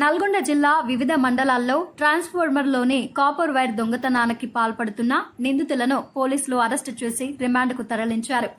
నల్గొండ జిల్లా వివిధ మండలాల్లో ట్రాన్స్ఫార్మర్లోని కాపర్ వైర్ దొంగతనానికి పాల్పడుతున్న నిందితులను పోలీసులు అరెస్టు చేసి రిమాండ్కు తరలించారు.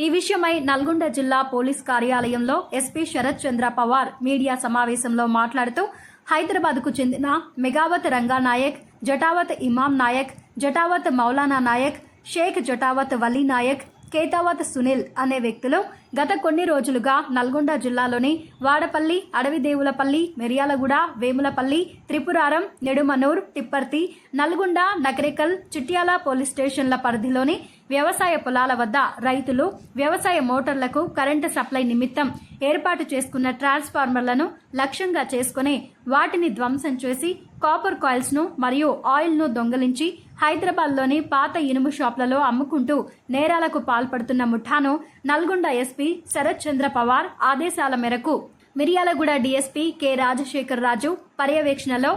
ఈ విషయమై నల్గొండ జిల్లా పోలీస్ కార్యాలయంలో ఎస్పీ శరత్ చంద్ర పవార్ మీడియా సమావేశంలో మాట్లాడుతూ హైదరాబాద్కు చెందిన మెగావత్ రంగానాయక్, జటావత్ ఇమాం నాయక్, జటావత్ మౌలానా నాయక్, షేక్ జటావత్ వలీ నాయక్, కేతావత్ సునీల్ అనే వ్యక్తులు గత కొన్ని రోజులుగా నల్గొండ జిల్లాలోని వాడపల్లి, అడవిదేవులపల్లి, మిర్యాలగూడ, వేములపల్లి, త్రిపురారం, నెడుమనూర్, తిప్పర్తి, నల్గొండ, నకరేకల్, చిట్యాల పోలీస్ స్టేషన్ల పరిధిలోని వ్యవసాయ పొలాల వద్ద రైతులు వ్యవసాయ మోటార్లకు కరెంటు సప్లై నిమిత్తం ఏర్పాటు చేసుకున్న ట్రాన్స్ఫార్మర్లను లక్ష్యంగా చేసుకుని వాటిని ధ్వంసం చేసి కాపర్ కాయిల్స్ ను మరియు ఆయిల్ ను దొంగలించి హైదరాబాద్లోని పాత ఇనుము షాపులలో అమ్ముకుంటూ నేరాలకు పాల్పడుతున్న ముఠాను నల్గొండ ఎస్పీ శరత్ చంద్ర పవార్ ఆదేశాల మేరకు మిర్యాలగూడ డీఎస్పీ కె రాజశేఖర్ రాజు పర్యవేక్షణలో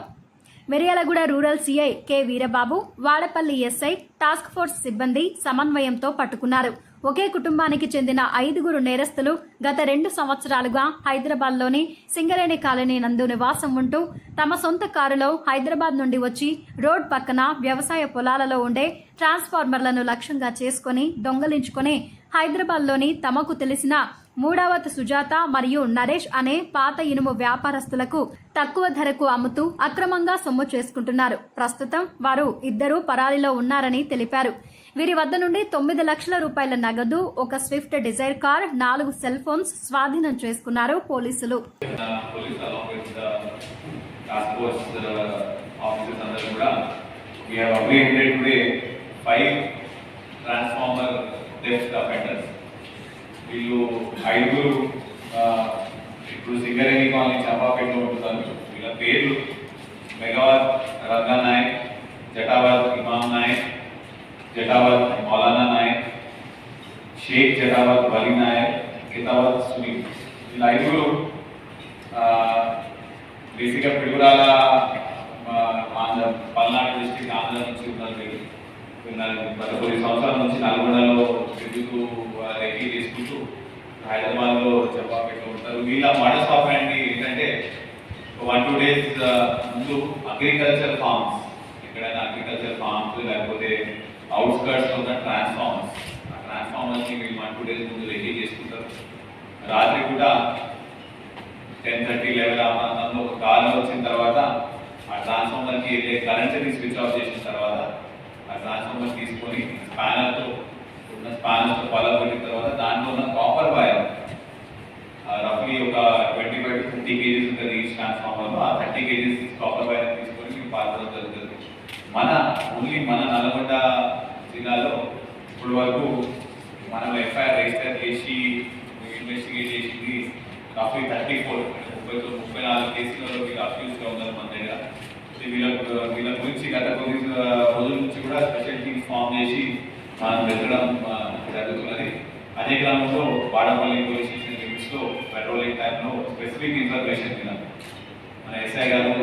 Miryalaguda rural CI K Veerababu, Vadapalli SI task force సిబ్బంది సమన్వయంతో పట్టుకున్నారు. ఒకే కుటుంబానికి చెందిన 5గురు నేరస్తులు గత 2 సంవత్సరాలుగా హైదరాబాద్లోని సింగరేణి కాలనీ నందు నివాసం ఉంటూ తమ సొంత కారులో హైదరాబాద్ నుండి వచ్చి రోడ్ పక్కన వ్యవసాయ పొలాలలో ఉండే ట్రాన్స్ఫార్మర్లను లక్ష్యంగా చేసుకుని దొంగలించుకుని హైదరాబాద్లోని తమకు తెలిసిన మూడావత్ సుజాత మరియు నరేష్ అనే పాత ఇనుము వ్యాపారస్తులకు తక్కువ ధరకు అమ్ముతూ అక్రమంగా సొమ్ము చేసుకుంటున్నారు. ప్రస్తుతం వారు 2 పరారీలో ఉన్నారని తెలిపారు. వీరి వద్ద నుండి 9 లక్షల రూపాయల నగదు, ఒక Swift Dzire car, 4 cell phones స్వాధీనం చేసుకున్నారు పోలీసులు. వీళ్ళు 5గురు ఇప్పుడు సింగరేణి కాలనీ చంపాపేటలో ఉంటున్నారు. వీళ్ళ పేర్లు మెగావత్ రంగానాయక్, జటావత్ ఇమాం నాయక్, జటావత్ మౌలానా నాయక్, షేక్ జటావత్ వలీ నాయక్, కేతావత్ సునీల్. వీళ్ళ 5గురు బేసిక్గా పిడుగురాల పల్నాడు డిస్ట్రిక్ట్ ఆంధ్ర నుంచి ఉన్నారు. గత కొన్ని సంవత్సరాల నుంచి నల్గొండలో తిరుగుతూ రెక్కీ తీసుకుంటూ హైదరాబాద్లో చంపాపేటలో ఉంటారు. వీళ్ళ మోడస్ ఆపరేండి ఏంటంటే 1-2 days ముందు అగ్రికల్చర్ ఫార్మ్స్, ఎక్కడైనా అగ్రికల్చర్ ఫార్మ్స్ లేకపోతే అవుట్స్కర్ట్స్ ఉన్న ట్రాన్స్ఫార్మర్స్ని వీళ్ళు 1-2 days ముందు రెక్కీ చేసుకుంటారు. రాత్రి కూడా 10:30-11 ఆ ప్రాంతంలో ఒక కాలం వచ్చిన తర్వాత ఆ ట్రాన్స్ఫార్మర్కి కరెంట్ని స్విచ్ ఆఫ్ చేసిన తర్వాత ఆ ట్రాన్స్ఫార్మర్ తీసుకొని స్పానర్తో పలగొట్టిన తర్వాత దాంట్లో ఉన్న కాపర్ వైర్ రఫ్లీ ఒక 25-30 kgs ఉంటుంది ఈ ట్రాన్స్ఫార్మర్లో. ఆ 30 kgs కాపర్ వైర్ తీసుకొని పాల్గొనడం జరుగుతుంది. మన నల్గొండ జిల్లాలో ఇప్పటి వరకు మనం ఎఫ్ఐఆర్ రిజిస్టర్ చేసి ఇన్వెస్టిగేట్ చేసింది రఫ్లీ 34 కేసులలో వీళ్ళు అక్యూజ్గా ఉన్నారు మన దగ్గర. వీళ్ళ గురించి గత కొన్ని రోజుల నుంచి కూడా స్పెషల్ టీమ్స్ ఫామ్ చేసి మనం వెతకడం జరుగుతున్నది. అదే క్రమంలో వాడపల్లి పోలీస్ స్టేషన్ లిమిట్స్లో పెట్రోలింగ్ టైంలో స్పెసిఫిక్ ఇన్ఫర్మేషన్ విన్నాం. మన ఎస్ఐ గారు